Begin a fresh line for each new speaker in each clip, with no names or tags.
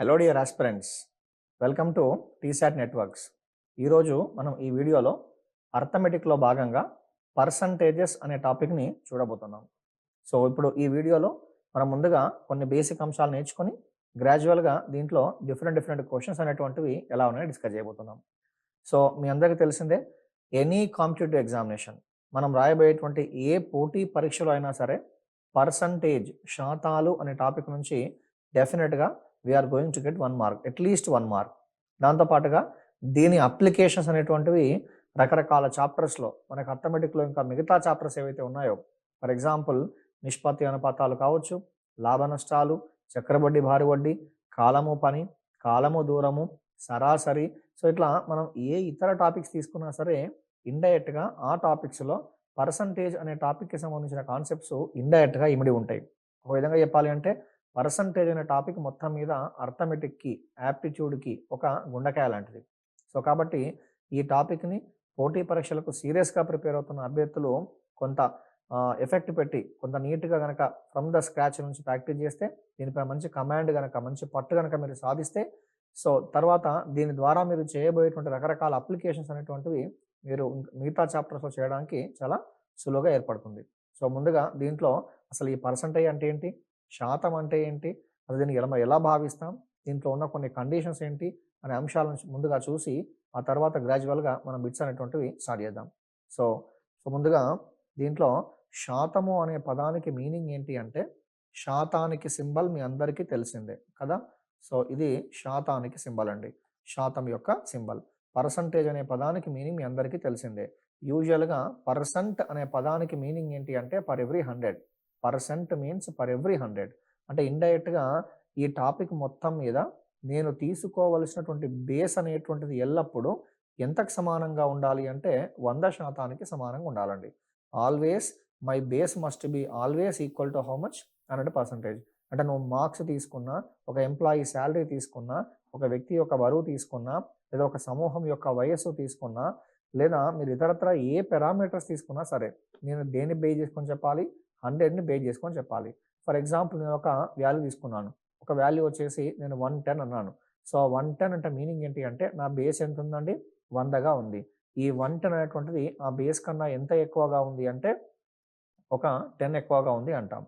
Hello dear aspirants, welcome to T-SAT networks. ఈరోజు మనం ఈ వీడియోలో అర్థమెటిక్లో భాగంగా పర్సంటేజెస్ అనే టాపిక్ని చూడబోతున్నాం. సో ఇప్పుడు ఈ వీడియోలో మనం ముందుగా కొన్ని బేసిక్ అంశాలు నేర్చుకొని గ్రాడ్యువల్గా దీంట్లో డిఫరెంట్ క్వశ్చన్స్ అనేటువంటివి ఎలా ఉన్నాయో డిస్కస్ చేయబోతున్నాం. సో మీ అందరికీ తెలిసిందే, ఎనీ కాంపిటేటివ్ ఎగ్జామినేషన్ మనం రాయబోయేటువంటి ఏ పోటీ పరీక్షలో అయినా సరే పర్సంటేజ్ శాతాలు అనే టాపిక్ నుంచి డెఫినెట్గా we're going to get 1 mark, at least 1 mark. దాంతోపాటుగా దీని అప్లికేషన్స్ అనేటువంటివి రకరకాల చాప్టర్స్లో మనకు అర్థమెటిక్లో ఇంకా మిగతా చాప్టర్స్ ఏవైతే ఉన్నాయో, ఫర్ ఎగ్జాంపుల్ నిష్పత్తి అనుపాతాలు కావచ్చు, లాభ నష్టాలు, చక్రవడ్డీ భారీ వడ్డీ, కాలము పని, కాలము దూరము, సరాసరి. సో ఇట్లా మనం ఏ ఇతర టాపిక్స్ తీసుకున్నా సరే ఇండైరెక్ట్గా ఆ టాపిక్స్లో పర్సంటేజ్ అనే టాపిక్కి సంబంధించిన కాన్సెప్ట్స్ ఇండైరెక్ట్గా ఇమిడి ఉంటాయి. ఒక విధంగా చెప్పాలి అంటే పర్సంటేజ్ అనే టాపిక్ మొత్తం మీద అర్థమెటిక్కి, యాప్టిట్యూడ్కి ఒక గుండెకాయ లాంటిది. సో కాబట్టి ఈ టాపిక్ని పోటీ పరీక్షలకు సీరియస్గా ప్రిపేర్ అవుతున్న అభ్యర్థులు కొంత ఎఫెక్ట్ పెట్టి కొంత నీట్గా కనుక ఫ్రమ్ ద స్క్రాచ్ నుంచి ప్రాక్టీస్ చేస్తే, దీనిపై మంచి కమాండ్ కనుక, మంచి పట్టు కనుక మీరు సాధిస్తే, సో తర్వాత దీని ద్వారా మీరు చేయబోయేటువంటి రకరకాల అప్లికేషన్స్ అనేటువంటివి మీరు మిగతా చాప్టర్స్లో చేయడానికి చాలా సులువుగా ఏర్పడుతుంది. సో ముందుగా దీంట్లో అసలు ఈ పర్సంటేజ్ అంటే ఏంటి, శాతం అంటే ఏంటి, అది దీన్ని ఎలా భావిస్తాం, దీంట్లో ఉన్న కొన్ని కండిషన్స్ ఏంటి అనే అంశాలను ముందుగా చూసి ఆ తర్వాత గ్రాడ్యువల్గా మనం బిట్స్ అనేటువంటివి స్టార్ట్ చేద్దాం. సో సో ముందుగా దీంట్లో శాతము అనే పదానికి మీనింగ్ ఏంటి అంటే, శాతానికి సింబల్ మీ అందరికీ తెలిసిందే కదా. సో ఇది శాతానికి సింబల్ అండి, శాతం యొక్క సింబల్. పర్సంటేజ్ అనే పదానికి మీనింగ్ మీ అందరికీ తెలిసిందే. యూజువల్గా పర్సెంట్ అనే పదానికి మీనింగ్ ఏంటి అంటే per every 100. Percent means per every 100. అంటే ఇండైరెక్ట్గా ఈ టాపిక్ మొత్తం మీద నేను తీసుకోవలసినటువంటి బేస్ అనేటువంటిది ఎల్లప్పుడూ ఎంతకు సమానంగా ఉండాలి అంటే 100% సమానంగా ఉండాలండి. Always my base must be always equal to how much 100%. అంటే నువ్వు మార్క్స్ తీసుకున్నా, ఒక ఎంప్లాయీ శాలరీ తీసుకున్నా, ఒక వ్యక్తి యొక్క బరువు తీసుకున్నా, లేదా ఒక సమూహం యొక్క వయస్సు తీసుకున్నా, లేదా మీరు ఇతరత్ర ఏ పారామీటర్స్ తీసుకున్నా సరే నేను దేన్ని బేస్ చేసుకొని చెప్పాలి, 100ని బేస్ చేసుకొని చెప్పాలి. ఫర్ ఎగ్జాంపుల్ నేను ఒక వాల్యూ తీసుకున్నాను, ఒక వాల్యూ వచ్చేసి నేను 110 అన్నాను. సో 110 అంటే మీనింగ్ ఏంటి అంటే నా బేస్ ఎంత ఉందండి, 100గా ఉంది. ఈ 110 అనేటువంటిది ఆ బేస్ కన్నా ఎంత ఎక్కువగా ఉంది అంటే ఒక 10 ఎక్కువగా ఉంది అంటాం.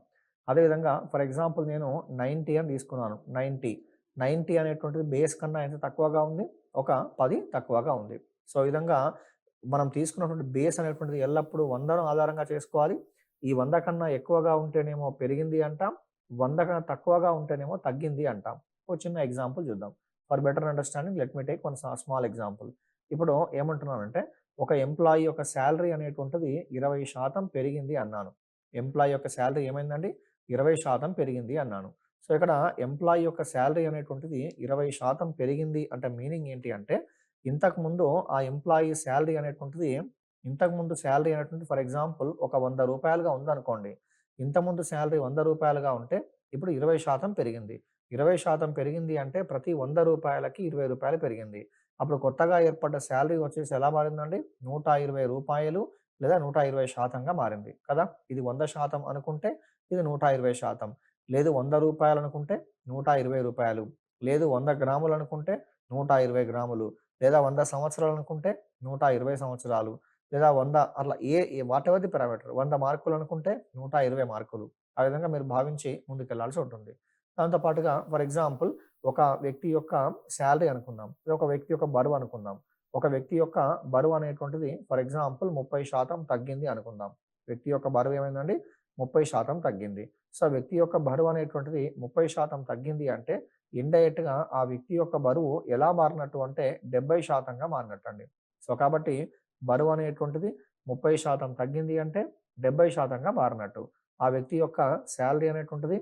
అదేవిధంగా ఫర్ ఎగ్జాంపుల్ నేను 90 అని తీసుకున్నాను. 90 అనేటువంటిది బేస్ కన్నా ఎంత తక్కువగా ఉంది, ఒక 10 తక్కువగా ఉంది. సో ఈ విధంగా మనం తీసుకున్నటువంటి బేస్ అనేటువంటిది ఎల్లప్పుడూ 100ను ఆధారంగా చేసుకోవాలి. ఈ 100 కన్నా ఎక్కువగా ఉంటేనేమో పెరిగింది అంటాం, 100 కన్నా తక్కువగా ఉంటేనేమో తగ్గింది అంటాం. ఒక చిన్న ఎగ్జాంపుల్ చూద్దాం. For better understanding let me take one small example. ఇప్పుడు ఏమంటున్నానంటే ఒక ఎంప్లాయీ యొక్క శాలరీ అనేటువంటిది 20% పెరిగింది అన్నాను. ఎంప్లాయీ యొక్క శాలరీ ఏమైందండి, 20% పెరిగింది అన్నాను. సో ఇక్కడ ఎంప్లాయీ యొక్క శాలరీ అనేటువంటిది 20% పెరిగింది అంటే మీనింగ్ ఏంటి అంటే, ఇంతకుముందు ఆ ఎంప్లాయీ శాలరీ అనేటువంటిది ఇంతకుముందు శాలరీ అనేటువంటి ఫర్ ఎగ్జాంపుల్ ఒక 100 రూపాయలుగా ఉందనుకోండి. ఇంతకుముందు శాలరీ 100 రూపాయలుగా ఉంటే ఇప్పుడు 20% పెరిగింది. 20% పెరిగింది అంటే ప్రతి 100 రూపాయలకి 20 రూపాయలు పెరిగింది. అప్పుడు కొత్తగా ఏర్పడ్డ శాలరీ వచ్చేసి ఎలా మారిందండి, 120 రూపాయలు లేదా 120%గా మారింది కదా. ఇది 100% అనుకుంటే ఇది 120%. లేదు 100 రూపాయలు అనుకుంటే 120 రూపాయలు. లేదు 100 గ్రాములు అనుకుంటే 120 గ్రాములు. లేదా 100 సంవత్సరాలు అనుకుంటే 120 సంవత్సరాలు. లేదా 100 అట్లా వాట్ ఎవర్ ది పారామీటర్. 100 మార్కులు అనుకుంటే 120 మార్కులు. ఆ విధంగా మీరు భావించి ముందుకెళ్లాల్సి ఉంటుంది. దాంతో పాటుగా ఫర్ ఎగ్జాంపుల్ ఒక వ్యక్తి యొక్క శాలరీ అనుకుందాం, లేదా ఒక వ్యక్తి యొక్క బరువు అనుకుందాం. ఒక వ్యక్తి యొక్క బరువు అనేటువంటిది ఫర్ ఎగ్జాంపుల్ 30% తగ్గింది అనుకుందాం. వ్యక్తి యొక్క బరువు ఏమైందండి, 30% తగ్గింది. సో వ్యక్తి యొక్క బరువు అనేటువంటిది 30% తగ్గింది అంటే ఇండైరెక్ట్‌గా ఆ వ్యక్తి యొక్క బరువు ఎలా మారినట్టు అంటే 70%గా మారినట్టండి. సో కాబట్టి బరువు అనేటువంటిది 30% తగ్గింది అంటే 70%గా మారినట్టు. ఆ వ్యక్తి యొక్క శాలరీ అనేటువంటిది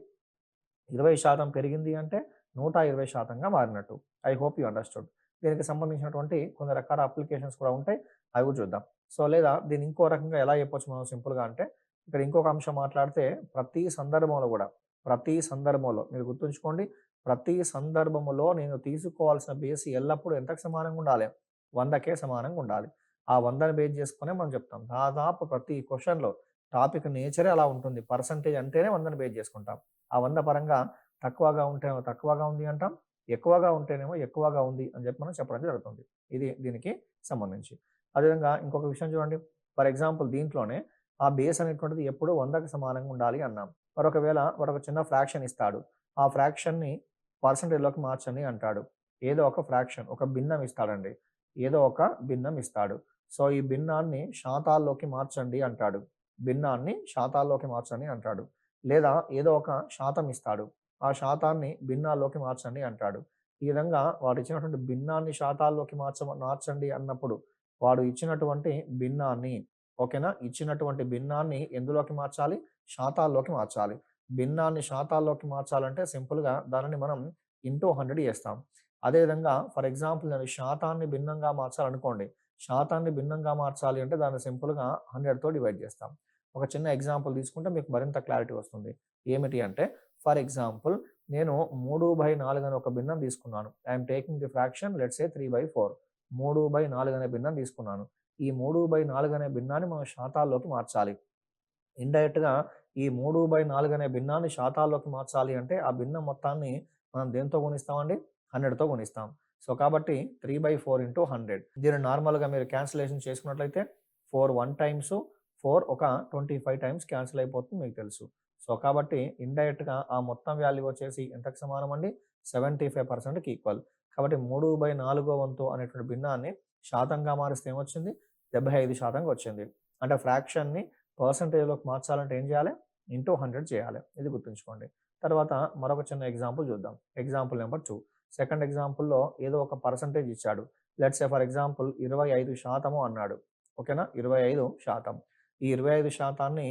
20% పెరిగింది అంటే 120%గా మారినట్టు. I hope you understood. దీనికి సంబంధించినటువంటి కొన్ని రకాల అప్లికేషన్స్ కూడా ఉంటాయి. అవి కూడా చూద్దాం. సో లేదా దీన్ని ఇంకో రకంగా ఎలా చెప్పొచ్చు మనం సింపుల్‌గా అంటే, ఇక్కడ ఇంకొక అంశం మాట్లాడితే ప్రతి సందర్భంలో మీరు గుర్తుంచుకోండి. ప్రతి సందర్భములో నేను తీసుకోవాల్సిన బేస్ ఎల్లప్పుడూ ఎంతకు సమానంగా ఉండాలి, 100కే సమానంగా ఉండాలి. ఆ 100ని బేస్ చేసుకునే మనం చెప్తాం. దాదాపు ప్రతి క్వెషన్‌లో టాపిక్ నేచరే అలా ఉంటుంది. పర్సెంటేజ్ అంటేనే 100ని బేస్ చేసుకుంటాం. ఆ 100 పరంగా తక్కువగా ఉంటేనేమో తక్కువగా ఉంది అంటాం. ఎక్కువగా ఉంటేనేమో ఎక్కువగా ఉంది అని చెప్పి మనం చెప్పడం జరుగుతుంది. ఇది దీనికి సంబంధించి. అదేవిధంగా ఇంకొక విషయం చూడండి. ఫర్ ఎగ్జాంపుల్ దీంట్లోనే ఆ బేస్ అనేటువంటిది ఎప్పుడూ 100కి సమానంగా ఉండాలి అన్నాం. మరొకవేళ వాడొక చిన్న ఫ్రాక్షన్ ఇస్తాడు. ఆ ఫ్రాక్షన్‌ని పర్సెంటేజ్‌లోకి మార్చండి అంటాడు. ఏదో ఒక ఫ్రాక్షన్, ఒక భిన్నం ఇస్తాడండి. ఏదో ఒక భిన్నం ఇస్తాడు. సో, ఈ భిన్నాన్ని శాతాల్లోకి మార్చండి అంటాడు. భిన్నాన్ని శాతాల్లోకి మార్చండి అంటాడు. లేదా ఏదో ఒక శాతం ఇస్తాడు. ఆ శాతాన్ని భిన్నాల్లోకి మార్చండి అంటాడు. ఈ విధంగా వాడు ఇచ్చినటువంటి భిన్నాన్ని శాతాల్లోకి మార్చండి అన్నప్పుడు, వాడు ఇచ్చినటువంటి భిన్నాన్ని ఓకేనా? ఇచ్చినటువంటి భిన్నాన్ని ఎందులోకి మార్చాలి? శాతాల్లోకి మార్చాలి. భిన్నాన్ని శాతాల్లోకి మార్చాలంటే సింపుల్‌గా దానిని మనం ఇంటూ 100 చేస్తాం. అదేవిధంగా ఫర్ ఎగ్జాంపుల్ నేను శాతాన్ని భిన్నంగా మార్చాలనుకోండి. శాతాన్ని భిన్నంగా మార్చాలి అంటే దాన్ని సింపుల్‌గా 100తో డివైడ్ చేస్తాం. ఒక చిన్న ఎగ్జాంపుల్ తీసుకుంటే మీకు మరింత క్లారిటీ వస్తుంది. ఏమిటి అంటే ఫర్ ఎగ్జాంపుల్ నేను 3/4 అనే ఒక భిన్నం తీసుకున్నాను. I am taking the fraction let's say 3/4. 3/4 అనే భిన్నం తీసుకున్నాను. ఈ 3/4 అనే భిన్నాన్ని మనం శాతాల్లోకి మార్చాలి. ఇండైరెక్ట్‌గా ఈ 3/4 అనే భిన్నాన్ని శాతాల్లోకి మార్చాలి అంటే ఆ భిన్నం మొత్తాన్ని మనం దేనితో గుణిస్తామండి? 100తో గుణిస్తాం. సో, కాబట్టి 3/4 ఇంటూ 100. దీన్ని నార్మల్‌గా మీరు క్యాన్సిలేషన్ చేసుకున్నట్లయితే 4 1 టైమ్స్ 4 ఒక 25 టైమ్స్ క్యాన్సిల్ అయిపోతుంది మీకు తెలుసు. సో, కాబట్టి ఇండైరెక్ట్‌గా ఆ మొత్తం వాల్యూ వచ్చేసి ఎంతకు సమానం అండి? 75%కి ఈక్వల్. కాబట్టి 3/4 వంతు అనేటువంటి భిన్నాన్ని శాతంగా మారిస్తే ఏమొచ్చింది? 75% వచ్చింది. అంటే ఫ్రాక్షన్‌ని పర్సెంటేజ్‌లోకి మార్చాలంటే ఏం చేయాలి? ఇంటూ 100 చేయాలి. ఇది గుర్తుంచుకోండి. తర్వాత మరొక చిన్న ఎగ్జాంపుల్ చూద్దాం. Example number 2. సెకండ్ ఎగ్జాంపుల్‌లో ఏదో ఒక పర్సెంటేజ్ ఇచ్చాడు. లెట్స్ సే ఫర్ ఎగ్జాంపుల్ 25% అన్నాడు. ఓకేనా? 25%. ఈ 25%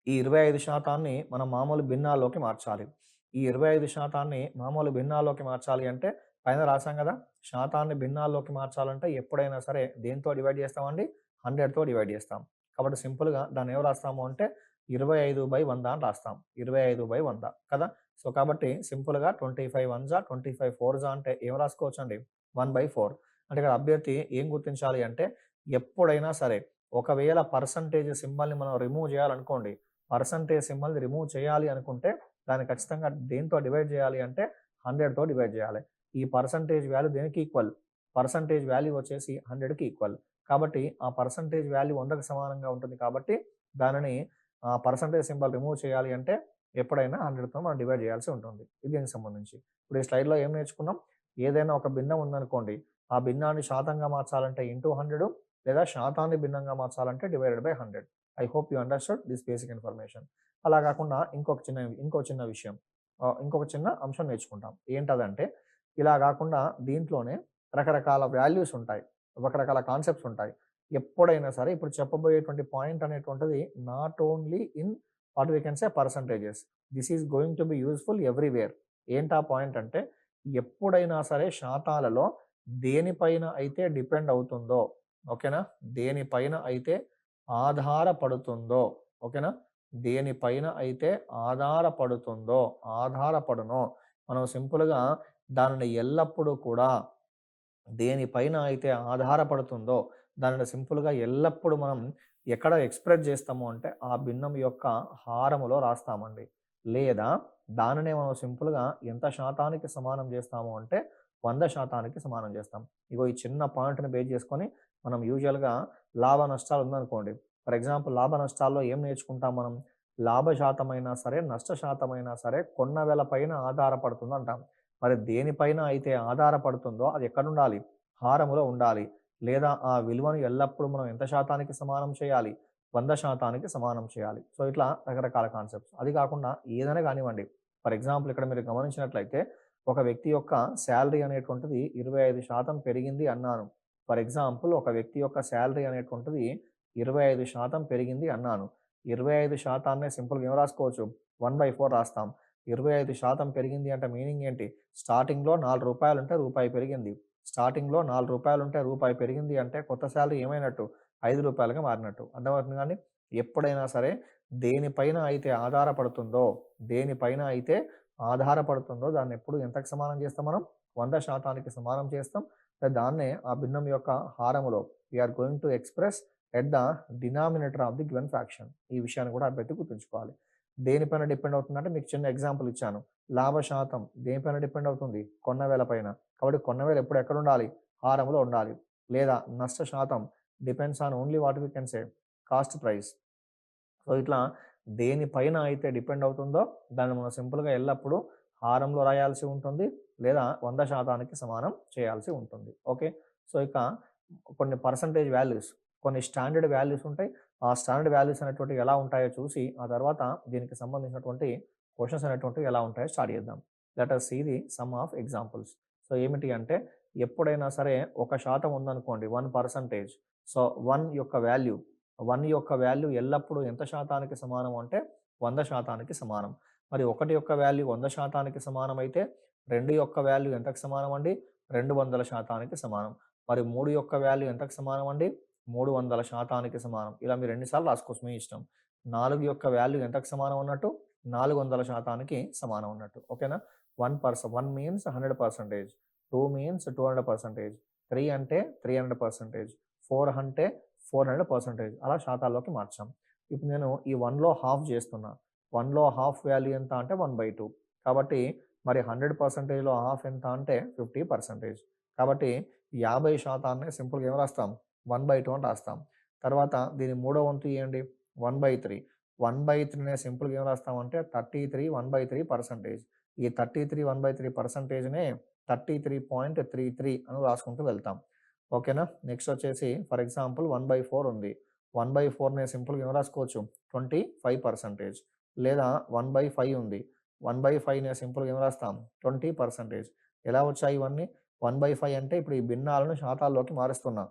ఈ 25% మనం మామూలు భిన్నాల్లోకి మార్చాలి. ఈ 25% మామూలు భిన్నాల్లోకి మార్చాలి అంటే పైన రాసాం గదా! శాతాన్ని భిన్నాల్లోకి మార్చాలంటే ఎప్పుడైనా సరే దేనితో డివైడ్ చేస్తామండి? 100తో డివైడ్ చేస్తాం. కాబట్టి సింపుల్‌గా దాన్ని ఏం రాస్తాము అంటే 25/100 అని రాస్తాం. 25/100 కదా! సో, కాబట్టి సింపుల్‌గా 25 వన్స్ 25 ఫోర్స్ అంటే ఏం రాసుకోవచ్చండి? 1/4. అంటే ఇక్కడ అభ్యర్థి ఏం గుర్తించాలి అంటే ఎప్పుడైనా సరే ఒకవేళ పర్సెంటేజ్ సింబల్‌ని మనం రిమూవ్ చేయాలనుకోండి. పర్సెంటేజ్ సింబల్‌ని రిమూవ్ చేయాలి అనుకుంటే దాన్ని ఖచ్చితంగా దేనితో డివైడ్ చేయాలి అంటే 100తో డివైడ్ చేయాలి. ఈ పర్సెంటేజ్ వాల్యూ దేనికి ఈక్వల్? పర్సెంటేజ్ వాల్యూ వచ్చేసి 100కి ఈక్వల్. కాబట్టి ఆ పర్సెంటేజ్ వాల్యూ 100కి సమానంగా ఉంటుంది కాబట్టి దానిని పర్సెంటేజ్ సింబల్ రిమూవ్ చేయాలి అంటే ఎప్పుడైనా 100తో మనం డివైడ్ చేయాల్సి ఉంటుంది. ఇది దీనికి సంబంధించి. ఇప్పుడు ఈ స్లైడ్‌లో ఏం నేర్చుకున్నాం? ఏదైనా ఒక భిన్నం ఉందనుకోండి. ఆ భిన్నాన్ని శాతంగా మార్చాలంటే ఇంటూ 100 లేదా శాతాన్ని భిన్నంగా మార్చాలంటే divided by 100. I hope you understood this basic information. అలా కాకుండా ఇంకో చిన్న విషయం. ఇంకొక చిన్న అంశం నేర్చుకుంటాం. ఏంటదంటే ఇలా కాకుండా దీంట్లోనే రకరకాల వాల్యూస్ ఉంటాయి. రకరకాల కాన్సెప్ట్స్ ఉంటాయి. ఎప్పుడైనా సరే ఇప్పుడు చెప్పబోయేటువంటి పాయింట్ అనేటువంటిది not only in what we can say percentages. This is going to be useful everywhere. ఏంటా పాయింట్ అంటే ఎప్పుడైనా సరే శాతాలలో దేనిపైన అయితే డిపెండ్ అవుతుందో ఓకేనా? దేనిపైన అయితే ఆధారపడుతుందో ఓకేనా? దేనిపైన అయితే ఆధారపడునో మనం సింపుల్‌గా దానిని ఎల్లప్పుడూ కూడా దేనిపైన అయితే ఆధారపడుతుందో దానిని సింపుల్‌గా ఎల్లప్పుడూ మనం ఎక్కడ ఎక్స్‌ప్రెస్ చేస్తాము అంటే ఆ భిన్నం యొక్క హారములో రాస్తామండి. లేదా దానినే మనం సింపుల్‌గా ఎంత శాతానికి సమానం చేస్తాము అంటే 100% సమానం చేస్తాం. ఇగో ఈ చిన్న పాయింట్‌ని బేస్ చేసుకొని మనం యూజువల్‌గా లాభ నష్టాలు ఉందనుకోండి. ఫర్ ఎగ్జాంపుల్ లాభ నష్టాల్లో ఏం నేర్చుకుంటాం మనం? లాభ శాతమైనా సరే, నష్ట శాతమైనా సరే కొన్న వెల పైన ఆధారపడుతుందంటాం. మరి దేనిపైన అయితే ఆధారపడుతుందో అది ఎక్కడుండాలి? హారములో ఉండాలి. లేదా ఆ విలువను ఎల్లప్పుడూ మనం ఎంత శాతానికి సమానం చేయాలి? 100% సమానం చేయాలి. సో, ఇట్లా రకరకాల కాన్సెప్ట్స్. అది కాకుండా ఏదైనా గానివ్వండి. ఫర్ ఎగ్జాంపుల్ ఇక్కడ మీరు గమనించినట్లయితే ఒక వ్యక్తి యొక్క సాలరీ అనేటువంటిది 25% పెరిగింది అన్నాను. ఫర్ ఎగ్జాంపుల్ ఒక వ్యక్తి యొక్క సాలరీ అనేటువంటిది 25% పెరిగింది అన్నాను. 25% సింపుల్‌గా ఏం రాసుకోవచ్చు? 1/4 రాస్తాం. 25% పెరిగింది అంటే మీనింగ్ ఏంటి? స్టార్టింగ్‌లో రూ. 4 ఉంటే రూపాయి పెరిగింది. స్టార్టింగ్‌లో రూ. 4 ఉంటే రూపాయి పెరిగింది అంటే కొత్త సాలరీ ఏమైనట్టు? రూ. 5గా మారినట్టు. అర్థమవుతుంది కదండీ! ఎప్పుడైనా సరే దేనిపైన అయితే ఆధారపడుతుందో దాన్నెప్పుడు ఎంతకు సమానం చేస్తాం మనం? 100% సమానం చేస్తాం. దాన్నే ఆ భిన్నం యొక్క హారములో we are going to express at the denominator of the given fraction. ఈ విషయాన్ని కూడా అభ్యర్థి గుర్తుంచుకోవాలి. దేనిపైన డిపెండ్ అవుతుందంటే మీకు చిన్న ఎగ్జాంపుల్ ఇచ్చాను. లాభ శాతం దేనిపైన డిపెండ్ అవుతుంది? కొన్న వేల పైన. కాబట్టి కొన్న వేల ఎప్పుడు ఎక్కడ ఉండాలి? హారంలో ఉండాలి. లేదా నష్ట శాతం depends on only what we can say cost price. So ఇట్లా దేనిపైన అయితే డిపెండ్ అవుతుందో దాన్ని మనం సింపుల్‌గా ఎల్లప్పుడూ హారంలో రాయాల్సి ఉంటుంది. లేదా 100% సమానం చేయాల్సి ఉంటుంది. ఓకే. సో ఇక కొన్ని పర్సెంటేజ్ వాల్యూస్, కొన్ని స్టాండర్డ్ వాల్యూస్ ఉంటాయి. ఆ స్టాండర్డ్ వాల్యూస్ అనేటువంటివి ఎలా ఉంటాయో చూసి ఆ తర్వాత దీనికి సంబంధించినటువంటి క్వెషన్స్ అనేటువంటివి ఎలా ఉంటాయో స్టార్ట్ చేద్దాం. Let us see the some of examples. So ఏమిటి అంటే ఎప్పుడైనా సరే 1% ఉందనుకోండి 1%. సో 1 యొక్క వాల్యూ ఎల్లప్పుడూ ఎంత శాతానికి సమానం అంటే 100% సమానం. మరి 1 యొక్క వాల్యూ 100% సమానం అయితే 2 యొక్క వాల్యూ ఎంతకు సమానం అండి? 200% సమానం. మరి 3 యొక్క వాల్యూ ఎంతకు సమానం అండి? 300% సమానం. ఇలా మీరు ఎన్ని సార్లు రాసుకోవచ్చు మీ ఇష్టం. 4 యొక్క వాల్యూ ఎంతకు సమానం అన్నట్టు? 400% సమానం అన్నట్టు. ఓకేనా? 1 మీన్స్ 100%, 2 మీన్స్ 200%, 3 అంటే 300%, 4 అంటే 400% అలా శాతాల్లోకి మార్చాం. ఇప్పుడు నేను ఈ 1లో హాఫ్ చేస్తున్నా. 1లో హాఫ్ వాల్యూ ఎంత అంటే 1/2. కాబట్టి మరి 100%లో హాఫ్ ఎంత అంటే 50%. కాబట్టి 50% సింపుల్‌గా ఏం రాస్తాం? 1/2 అని రాస్తాం. తర్వాత దీని మూడో వంతు ఇయ్యండి 1/3. 1/3నే సింపుల్‌గా ఏం రాస్తామంటే 33 1/3%. ఈ 33 1/3%నే 33.33 అని రాసుకుంటూ వెళ్తాం. ఓకేనా? నెక్స్ట్ వచ్చేసి ఫర్ ఎగ్జాంపుల్ 1/4 ఉంది. 1/4నే సింపుల్‌గా ఏం రాసుకోవచ్చు? 25%. లేదా 1/5 ఉంది. 1/5నే సింపుల్‌గా ఏం రాస్తాం? 20%. ఎలా వచ్చాయి ఇవన్నీ? 1/5 అంటే ఇప్పుడు ఈ భిన్నాలను శాతాల్లోకి మారుస్తున్నా.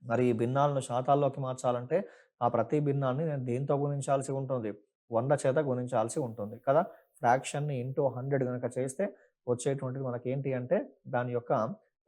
మరి ఈ భిన్నాలను శాతాల్లోకి మార్చాలంటే ఆ ప్రతి భిన్నాన్ని నేను దేనితో గుణించాల్సి ఉంటుంది? 100 చేత గుణించాల్సి ఉంటుంది కదా! ఫ్రాక్షన్‌ని ఇంటూ 100 గనక చేస్తే వచ్చేటువంటిది మనకేంటి అంటే దాని యొక్క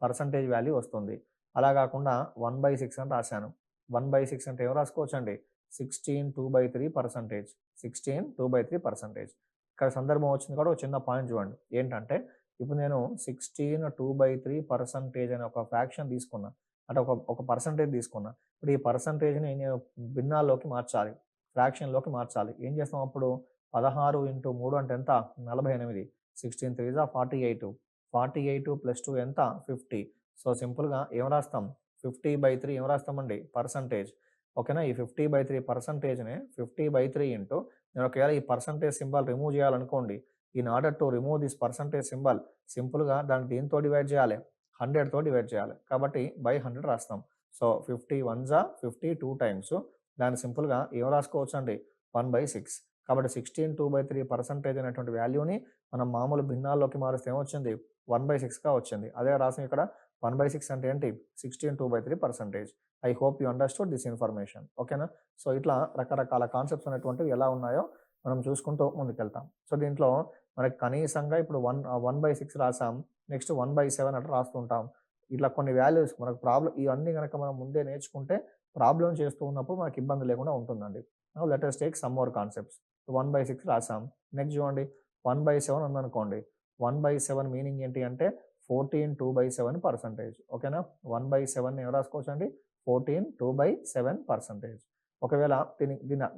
పర్సెంటేజ్ వాల్యూ వస్తుంది. అలా కాకుండా 1/6 అని రాశాను. 1/6 అంటే ఏం రాసుకోవచ్చండి? 16 2/3%. 16 2/3%. ఇక్కడ సందర్భం వచ్చింది కూడా ఒక చిన్న పాయింట్ చూడండి. ఏంటంటే ఇప్పుడు నేను 16 2/3% అనే ఒక ఫ్రాక్షన్ తీసుకున్నా. అంటే ఒక పర్సెంటేజ్ తీసుకున్నా. ఇప్పుడు ఈ పర్సెంటేజ్‌ని నేను భిన్నాల్లోకి మార్చాలి. ఫ్రాక్షన్‌లోకి మార్చాలి. ఏం చేస్తాం అప్పుడు? 16 ఇంటూ 3 అంటే ఎంత? 48. 16 3 జా 48. 48 ప్లస్ 2 ఎంత? 50. సో, సింపుల్‌గా ఏం రాస్తాం? 50/3 ఏం రాస్తామండి? పర్సెంటేజ్. ఓకేనా? ఈ 50/3 పర్సెంటేజ్‌ని 50/3 ఇంటూ నేను ఒకవేళ ఈ పర్సెంటేజ్ సింబల్ రిమూవ్ చేయాలనుకోండి. In order to remove this percentage symbol సింపుల్‌గా దాన్ని దేనితో డివైడ్ చేయాలి? 100తో డివైడ్ చేయాలి. కాబట్టి బై 100 రాస్తాం. సో, 50 1 జా 50 2 టైమ్స్. దాన్ని సింపుల్‌గా ఏం రాసుకోవచ్చండి? 1/6. కాబట్టి 16 2/3% అనేటువంటి వాల్యూని మనం మామూలు భిన్నాల్లోకి మారిస్తే ఏమొచ్చింది? 1/6గా వచ్చింది. అదే రాసాం ఇక్కడ 1/6 అంటే ఏంటి? 16 2/3%. I hope you understood this information. ఓకేనా? సో, ఇట్లా రకరకాల కాన్సెప్ట్స్ అనేటువంటివి ఎలా ఉన్నాయో మనం చూసుకుంటూ ముందుకెళ్తాం. సో, దీంట్లో మనకి కనీసంగా ఇప్పుడు 1/6 రాసాం. నెక్స్ట్ 1/7 అట్లా రాస్తుంటాం. ఇట్లా కొన్ని వాల్యూస్ మనకు ఇవన్నీ గనక మనం ముందే నేర్చుకుంటే ప్రాబ్లమ్ చేస్తూ ఉన్నప్పుడు మనకి ఇబ్బంది లేకుండా ఉంటుందండి. Now let us take some more concepts. 1/6 రాసాం. నెక్స్ట్ చూడండి 1/7 ఉందనుకోండి. 1/7 మీనింగ్ ఏంటి అంటే 14 2/7%. ఓకేనా? 1/7 ఏం రాసుకోవచ్చండి? 14 2/7%. ఒకవేళ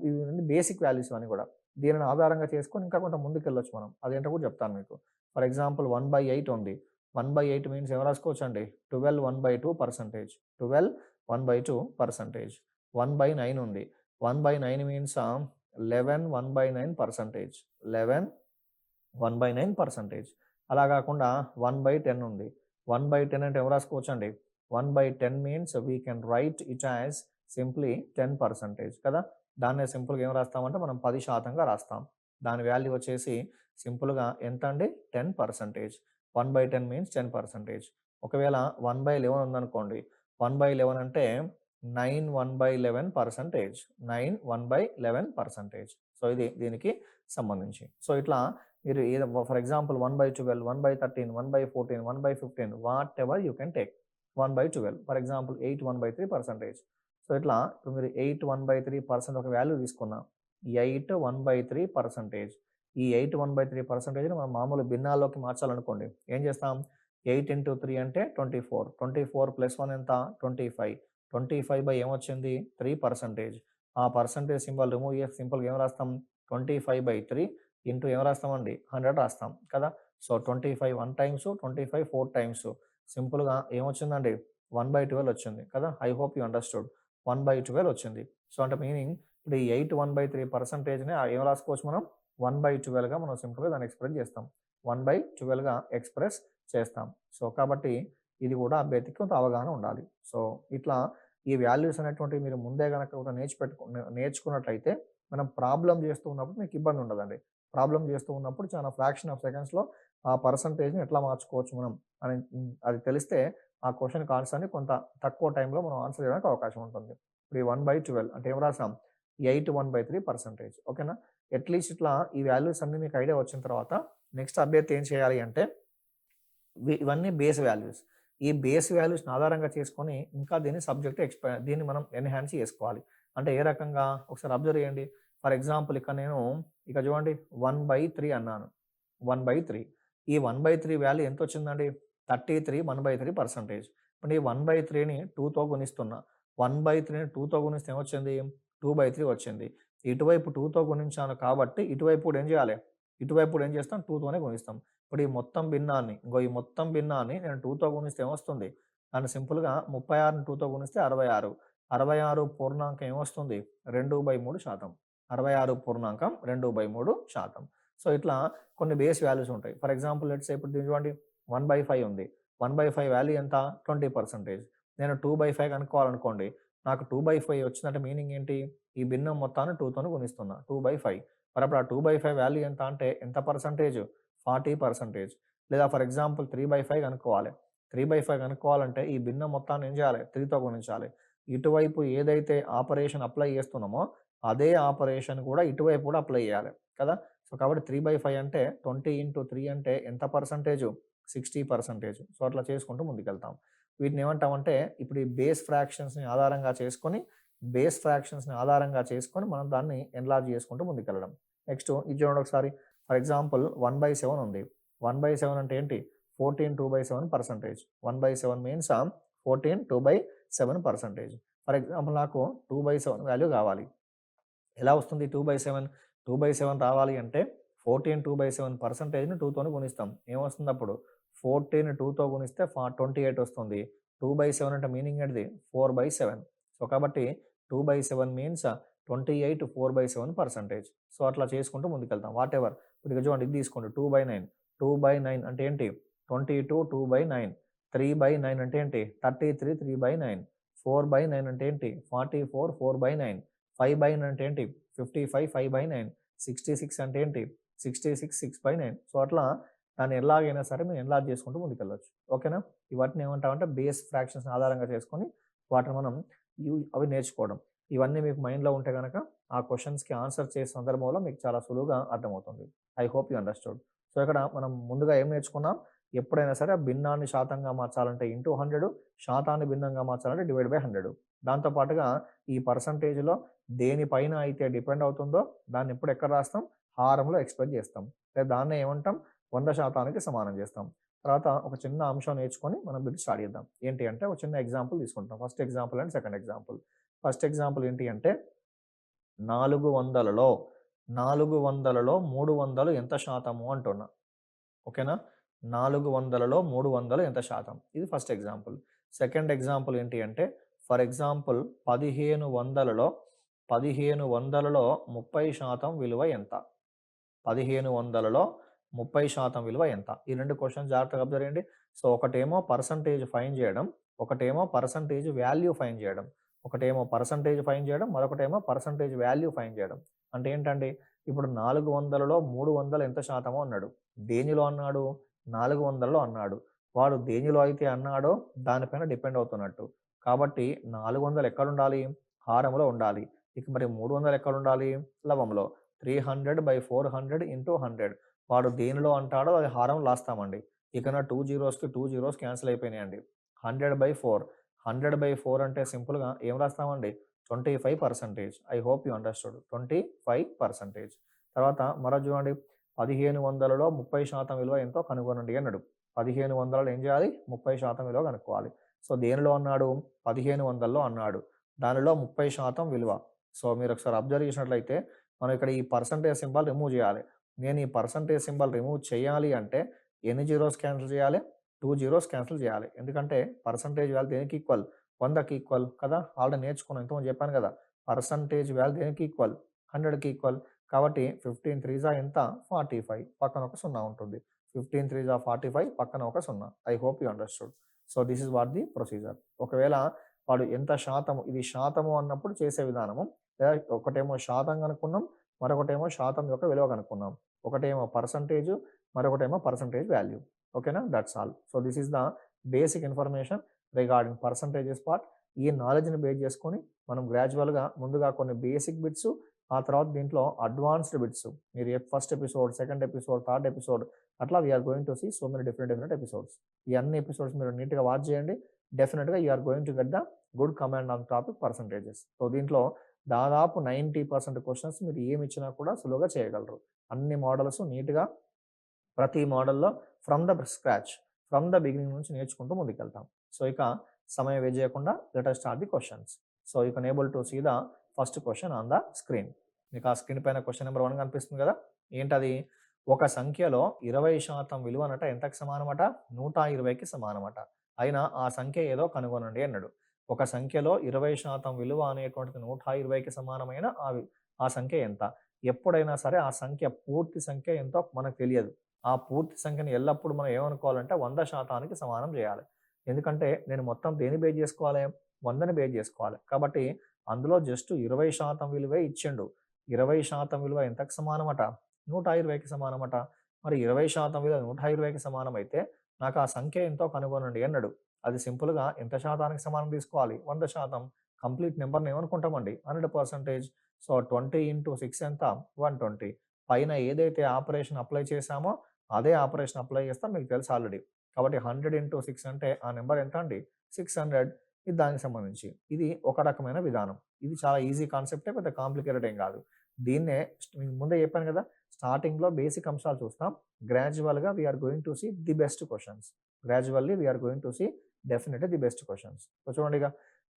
ఇవన్నీ బేసిక్ వాల్యూస్ ఇవన్నీ కూడా. దీనిని ఆధారంగా చేసుకొని ఇంకా కొంత ముందుకెళ్ళొచ్చు మనం. అదేంటో కూడా చెప్తాను మీకు. ఫర్ ఎగ్జాంపుల్ 1/8 ఉంది. 1/8 మీన్స్ ఏం రాసుకోవచ్చండి? 12 1/2%. 12 1/2%. 1/9 ఉంది. 1/9 మీన్స్ 11 1/9%. 11 1/9%. అలా కాకుండా 1/10 ఉంది. 1/10 అంటే ఏం రాసుకోవచ్చండి? 1/10 means we can write it as simply 10% కదా! దాన్నే సింపుల్‌గా ఏం రాస్తామంటే మనం 10%గా రాస్తాం. దాని వాల్యూ వచ్చేసి సింపుల్‌గా ఎంత అండి? 10%. 1/10 మీన్స్ 10%. ఒకవేళ 1/11 ఉందనుకోండి. 1/11 అంటే 9 1/11%. 9 1/11%. సో, ఇది దీనికి సంబంధించి. సో, ఇట్లా మీరు ఏదో for example 1/12, 1/13, 1/14, 1/15 whatever you can take. 1/12 for example 8 1/3%. So, ఇట్లా ఇప్పుడు మీరు 8 1/3% ఒక వాల్యూ తీసుకున్నా. 8 1/3%. ఈ 8 1/3%ని మనం మామూలు భిన్నాల్లోకి మార్చాలనుకోండి. ఏం చేస్తాం? 8 ఇంటూ 3 అంటే 24. 24 ప్లస్ 1 ఎంత? 25. 25 బై ఏమొచ్చింది? 3%. ఆ పర్సెంటేజ్ సింబల్ రిమూవ్ చేసి సింపుల్‌గా ఏం రాస్తాం? 25/3 ఇంటూ ఏం రాస్తామండి 100 రాస్తాం కదా. So 25 1 times, 25 4 times. సింపుల్‌గా ఏమొచ్చిందండి 1/12 వచ్చింది కదా. I hope you understood. 1/12 వచ్చింది. సో అంటే మీనింగ్ ఇప్పుడు ఈ 8 1/3%ని ఏం రాసుకోవచ్చు మనం 1/12గా మనం సింపుల్‌గా దాన్ని ఎక్స్‌ప్రెస్ చేస్తాం. 1/12గా ఎక్స్‌ప్రెస్ చేస్తాం. సో కాబట్టి ఇది కూడా అభ్యర్థికి కొంత అవగాహన ఉండాలి. సో ఇట్లా ఈ వాల్యూస్ అనేటువంటివి మీరు ముందే గనక ఒక నేర్చుకున్నట్లయితే మనం ప్రాబ్లమ్ చేస్తూ ఉన్నప్పుడు మీకు ఇబ్బంది ఉండదండి. ప్రాబ్లమ్ చేస్తూ ఉన్నప్పుడు చాలా ఫ్రాక్షన్ ఆఫ్ సెకండ్స్‌లో ఆ పర్సెంటేజ్‌ని ఎట్లా మార్చుకోవచ్చు మనం అని అది తెలిస్తే ఆ క్వెషన్‌కి ఆన్సర్‌ని కొంత తక్కువ టైంలో మనం ఆన్సర్ చేయడానికి అవకాశం ఉంటుంది. ఇప్పుడు ఈ 1/12 అంటే ఏం రాసాం 8 1/3%. ఓకేనా. అట్‌లీస్ట్ ఇట్లా ఈ వాల్యూస్ అన్నీ మీకు ఐడియా వచ్చిన తర్వాత నెక్స్ట్ అభ్యర్థి ఏం చేయాలి అంటే ఇవన్నీ బేస్ వాల్యూస్. ఈ బేస్ వాల్యూస్‌ని ఆధారంగా చేసుకొని ఇంకా దీన్ని సబ్జెక్ట్ దీన్ని మనం ఎన్హాన్స్ చేసుకోవాలి. అంటే ఏ రకంగా ఒకసారి అబ్జర్వ్ చేయండి. ఫర్ ఎగ్జాంపుల్ ఇక్కడ నేను చూడండి 1/3 అన్నాను. 1/3 ఈ 1/3 వాల్యూ ఎంతొచ్చిందండి? 33 1/3%. ఇప్పుడు ఈ 1/3ని 2తో గుణిస్తున్నా. 1/3ని 2తో గుణిస్తే ఏమొచ్చింది? 2/3 వచ్చింది. ఇటువైపు 2తో గుణించాను కాబట్టి ఇటువైపు కూడా ఏం చేయాలి? ఇటువైపు కూడా ఏం చేస్తాం? 2తోనే గుణిస్తాం. ఇప్పుడు ఈ మొత్తం భిన్నాన్ని ఈ మొత్తం భిన్నాన్ని నేను 2తో గుణిస్తే ఏమొస్తుంది? దాన్ని సింపుల్‌గా 36ని 2తో గుణిస్తే 66. 66 పూర్ణాంకం ఏమొస్తుంది? 2/3%. 66 పూర్ణాంకం 2/3%. సో ఇట్లా కొన్ని బేస్ వాల్యూస్ ఉంటాయి. ఫర్ ఎగ్జాంపుల్ లెట్స్ సే ఇప్పుడు దీన్ని చూడండి 1/5 ఉంది. 1/5 వాల్యూ ఎంత? 20%. నేను 2/5 కనుక్కోవాలనుకోండి. నాకు 2/5 వచ్చిందంటే మీనింగ్ ఏంటి? ఈ భిన్నం మొత్తాన్ని 2తోని గుణిస్తున్నా. 2/5 మరి అప్పుడు ఆ 2/5 వాల్యూ ఎంత అంటే ఎంత పర్సెంటేజ్? 40%. లేదా ఫర్ ఎగ్జాంపుల్ 3/5 కనుక్కోవాలి. 3/5 కనుక్కోవాలంటే ఈ భిన్నం మొత్తాన్ని ఏం చేయాలి? 3తో గుణించాలి. ఇటువైపు ఏదైతే ఆపరేషన్ అప్లై చేస్తున్నామో అదే ఆపరేషన్ కూడా ఇటువైపు కూడా అప్లై చేయాలి కదా. సో కాబట్టి 3/5 అంటే 20 ఇంటూ 3 అంటే ఎంత పర్సెంటేజు? 60%. సో అట్లా చేసుకుంటూ ముందుకెళ్తాం. వీటిని ఏమంటామంటే ఇప్పుడు ఈ బేస్ ఫ్రాక్షన్స్‌ని ఆధారంగా చేసుకొని మనం దాన్ని ఎన్లార్జ్ చేసుకుంటూ ముందుకెళ్ళడం. నెక్స్ట్ ఇది చూడండి ఒకసారి. ఫర్ ఎగ్జాంపుల్ 1/7 ఉంది. 1/7 అంటే ఏంటి? 14 2/7%. 1/7 మీన్స్ 14 2/7%. ఫర్ ఎగ్జాంపుల్ నాకు 2/7 వాల్యూ కావాలి. ఎలా వస్తుంది 2/7? 2/7 రావాలి అంటే 14 2/7%ని 2తోని గుణిస్తాం. ఏమొస్తుంది అప్పుడు? 14 2తో గుణిస్తే 28 వస్తుంది. 2/7 అంటే మీనింగ్ ఏంటిది? 4/7. సో కాబట్టి 2/7 మీన్స్ 28 4/7%. సో అట్లా చేసుకుంటూ ముందుకెళ్తాం. వాటెవర్. ఇప్పుడు ఇక్కడ చూడండి ఇది తీసుకోండి 2/9. 2/9 అంటే ఏంటి? 22 2/9. 3/9 అంటే ఏంటి? 33 3/9. 4/9 అంటే ఏంటి? 44 4/9. 5/9 అంటే ఏంటి? 55 5/9. 66 అంటే ఏంటి? 66 6/9. సో అట్లా దాన్ని ఎలాగైనా సరే మేము ఎన్లార్జ్ చేసుకుంటూ ముందుకెళ్ళొచ్చు. ఓకేనా. వాటిని ఏమంటామంటే బేస్ ఫ్రాక్షన్స్ ఆధారంగా చేసుకొని వాటిని మనం అవి నేర్చుకోవడం. ఇవన్నీ మీకు మైండ్‌లో ఉంటే గనక ఆ క్వెషన్స్‌కి ఆన్సర్ చేసే సందర్భంలో మీకు చాలా సులువుగా అర్థమవుతుంది. I hope you understood. So ఇక్కడ మనం ముందుగా ఏం నేర్చుకున్నాం? ఎప్పుడైనా సరే భిన్నాన్ని శాతంగా మార్చాలంటే ఇంటూ 100, శాతాన్ని భిన్నంగా మార్చాలంటే డివైడ్ బై 100. దాంతో పాటుగా ఈ పర్సెంటేజ్‌లో దేనిపైన అయితే డిపెండ్ అవుతుందో దాన్ని ఎప్పుడు ఎక్కడ రాస్తాం? హారంలో ఎక్స్‌ప్రెస్ చేస్తాం. లేదా దాన్నే ఏమంటాం? 100% సమానం చేస్తాం. తర్వాత ఒక చిన్న అంశం నేర్చుకొని మనం వీటిని స్టార్ట్ చేద్దాం. ఏంటి అంటే ఒక చిన్న ఎగ్జాంపుల్ తీసుకుంటాం. First example and second example. First example ఏంటి అంటే 400లో 300 ఎంత శాతము అంటున్నా. ఓకేనా. 400లో 300 ఎంత శాతం? ఇది ఫస్ట్ ఎగ్జాంపుల్. సెకండ్ ఎగ్జాంపుల్ ఏంటి అంటే ఫర్ ఎగ్జాంపుల్ 1500లో 30% విలువ ఎంత? 1500లో 30% విలువ ఎంత? ఈ 2 క్వెషన్స్ జాగ్రత్తగా అబ్జర్వ్ చేయండి. సో ఒకటేమో పర్సెంటేజ్ ఫైండ్ చేయడం, ఒకటేమో పర్సెంటేజ్ వాల్యూ ఫైండ్ చేయడం. ఒకటేమో పర్సెంటేజ్ ఫైండ్ చేయడం, మరొకటేమో పర్సెంటేజ్ వాల్యూ ఫైండ్ చేయడం. అంటే ఏంటండి? ఇప్పుడు 400లో 300 ఎంత శాతమో అన్నాడు. దేనిలో అన్నాడు? 400లో అన్నాడు. వాడు దేనిలో అయితే అన్నాడో దానిపైన డిపెండ్ అవుతున్నట్టు. కాబట్టి 400 ఎక్కడుండాలి? హారంలో ఉండాలి. ఇక మరి 300 ఎక్కడుండాలి? లవంలో. 300/400 ఇంటూ 100. వాడు దేనిలో అంటాడో అది హారం రాస్తామండి. ఇకన 2 జీరోస్‌కి 2 జీరోస్ క్యాన్సిల్ అయిపోయినాయండి. 100/4 100/4 అంటే సింపుల్‌గా ఏం రాస్తామండి? 25%. I hope you understood. 25%. తర్వాత మరో చూడండి 1500లో 30% విలువ ఎంతో కనుగొనండి అన్నాడు. 1500లో ఏం చేయాలి? 30% విలువ కనుక్కోవాలి. సో దేనిలో అన్నాడు? 1500లో అన్నాడు. దానిలో 30% విలువ. సో మీరు ఒకసారి అబ్జర్వ్ చేసినట్లయితే మనం ఇక్కడ ఈ పర్సెంటేజ్ సింబల్ రిమూవ్ చేయాలి. నేను ఈ పర్సంటేజ్ సింబల్ రిమూవ్ చేయాలి అంటే ఎన్ని జీరోస్ క్యాన్సిల్ చేయాలి? 2 జీరోస్ క్యాన్సిల్ చేయాలి. ఎందుకంటే పర్సంటేజ్ వాల్యూ దేనికి ఈక్వల్? 100కి ఈక్వల్ కదా! ఆల్రెడీ నేర్చుకున్నాం. ఇంతకుముందు చెప్పాను కదా! పర్సంటేజ్ వాల్యూ దేనికి ఈక్వల్? 100కి ఈక్వల్. కాబట్టి 15 3 ఎంత? 45. పక్కన ఒక 0 ఉంటుంది. 15 3 45, పక్కన ఒక 0. I hope you understood. So, this is what the procedure. ఒకవేళ వాడు ఎంత శాతము, ఇది శాతము అన్నప్పుడు చేసే విధానము. లేదా ఒకటేమో శాతం కనుక్కున్నాం, మరొకటేమో శాతం యొక్క విలువ కనుక్కున్నాం. ఒకటేమో పర్సంటేజ్, మరొకటేమో పర్సంటేజ్ వాల్యూ. ఓకేనా? That's all. So, this is the basic information regarding percentages part. ఈ నాలెడ్జ్‌ని బేస్ చేసుకొని మనం గ్రాడ్యువల్‌గా ముందుగా కొన్ని బేసిక్ బిట్స్, ఆ తర్వాత దీంట్లో అడ్వాన్స్డ్ బిట్స్. మీరు first episode, second episode, third episode అట్లా we're going to see so many different episodes. ఈ అన్ని ఎపిసోడ్స్ మీరు నీట్‌గా వాచ్ చేయండి. డెఫినిట్‌గా you are going to get the good command on topic percentages. So, దీంట్లో దాదాపు 90% క్వెషన్స్ మీరు ఏమి ఇచ్చినా కూడా సులువుగా చేయగలరు. అన్ని మోడల్స్ నీట్‌గా ప్రతి మోడల్‌లో from the scratch, from the beginning నుంచి నేర్చుకుంటూ ముందుకెళ్తాం. సో, ఇక సమయం వేస్ట్ చేయకుండా let us start the questions. So, you can able to see the first question on the screen. మీకు ఆ స్క్రీన్ పైన క్వెషన్ నెంబర్ 1 కనిపిస్తుంది కదా! ఏంటది? ఒక సంఖ్యలో 20% విలువనట ఎంతకు సమానమట? 120కి సమానమట. అయినా ఆ సంఖ్య ఏదో కనుగొనండి అన్నాడు. ఒక సంఖ్యలో 20% విలువ అనేటువంటిది 120కి సమానమైన ఆ సంఖ్య ఎంత? ఎప్పుడైనా సరే ఆ సంఖ్య పూర్తి సంఖ్య ఎంతో మనకు తెలియదు. ఆ పూర్తి సంఖ్యను ఎల్లప్పుడూ మనం ఏమనుకోవాలంటే 100%కి సమానం చేయాలి. ఎందుకంటే నేను మొత్తం దేన్ని బేస్ చేసుకోవాలి? 100ని బేస్ చేసుకోవాలి. కాబట్టి అందులో జస్ట్ 20% విలువే ఇచ్చిండు. 20% విలువ ఎంతకు సమానమట? 120కి సమానమట. మరి 20% విలువ 120కి సమానమైతే నాకు ఆ సంఖ్య ఎంతో కనుగొనండి అన్నాడు. అది సింపుల్‌గా ఎంత శాతానికి సమానం తీసుకోవాలి? 100%. కంప్లీట్ నంబర్‌ని ఏమనుకుంటామండి? 100%. సో, 20 ఇంటూ 6 ఎంత? 120. పైన ఏదైతే ఆపరేషన్ అప్లై చేశామో అదే ఆపరేషన్ అప్లై చేస్తాం, మీకు తెలుసు ఆల్రెడీ. కాబట్టి 100 ఇంటూ 6 అంటే ఆ నంబర్ ఎంత అండి? 600. ఇది దానికి సంబంధించి. ఇది ఒక రకమైన విధానం. ఇది చాలా ఈజీ కాన్సెప్టే, పెద్ద కాంప్లికేటెడ్ ఏం కాదు. దీన్నే మీకు ముందే చెప్పాను కదా! స్టార్టింగ్‌లో బేసిక్ అంశాలు చూస్తాం. గ్రాడ్యువల్‌గా we are going to see the best questions. Gradually we are going to see definitely the best questions. So, చూడండి ఇక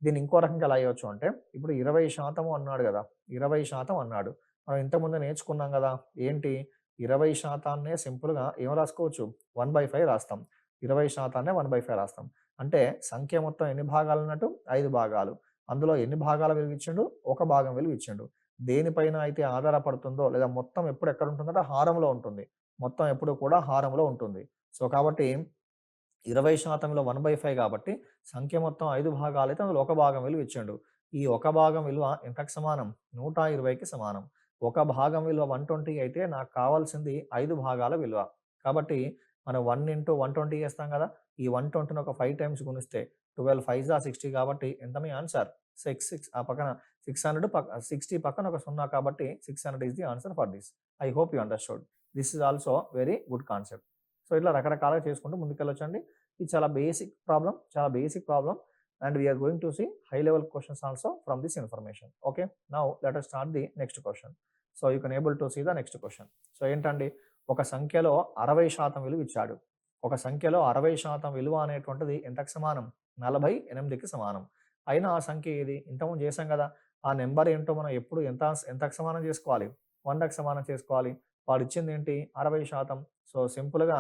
దీన్ని ఇంకో రకంగా ఎలా చేయొచ్చు అంటే, ఇప్పుడు 20% అన్నాడు కదా! 20% అన్నాడు. మనం ఇంతకుముందే నేర్చుకున్నాం కదా! ఏంటి? 20% సింపుల్‌గా ఏం రాసుకోవచ్చు? 1/5 రాస్తాం. 20% 1/5 రాస్తాం. అంటే సంఖ్య మొత్తం ఎన్ని భాగాలున్నట్టు? 5 భాగాలు. అందులో ఎన్ని భాగాల విలువ ఇచ్చిండు? ఒక భాగం విలువ ఇచ్చిండు. దేనిపైన అయితే ఆధారపడుతుందో, లేదా మొత్తం ఎప్పుడు ఎక్కడ ఉంటుందంటే హారంలో ఉంటుంది. మొత్తం ఎప్పుడు కూడా హారంలో ఉంటుంది. సో, కాబట్టి 20%లో 1/5 కాబట్టి సంఖ్య మొత్తం 5 భాగాలైతే అందులో ఒక భాగం విలువ ఇచ్చిండు. ఈ ఒక భాగం విలువ ఎంతకు సమానం? 120కి సమానం. ఒక భాగం విలువ 120 అయితే నాకు కావాల్సింది 5 భాగాల విలువ. కాబట్టి మనం 1 ఇంటూ 120 చేస్తాం కదా! ఈ 120ని ఒక 5 టైమ్స్ గుణిస్తే 12 5 60 కాబట్టి ఎంత మీ ఆన్సర్? 6 ఆ పక్కన 600 60 పక్కన ఒక 0 కాబట్టి 600 is the answer for this. I hope you understood. This is also very good concept. So, ఇట్లా రకరకాలుగా చేసుకుంటూ ముందుకెళ్ళొచ్చండి. ఇది చాలా basic problem and we are going to see high level questions also from this information. Okay. Now let us start the next question. So, you can able to see the next question. So, ఏంటండి? ఒక సంఖ్యలో 60% విలువ ఇచ్చాడు. ఒక సంఖ్యలో 60% విలువ అనేటువంటిది ఎంతకు సమానం? 48కి సమానం. అయినా ఆ సంఖ్య ఏది? ఇంతకుముందు చేశాం కదా! ఆ నంబర్ ఏంటో మనం ఎప్పుడు ఎంతకు సమానం చేసుకోవాలి? 100కి సమానం చేసుకోవాలి. వాడిచ్చిందేంటి? 60%. సో, సింపుల్‌గా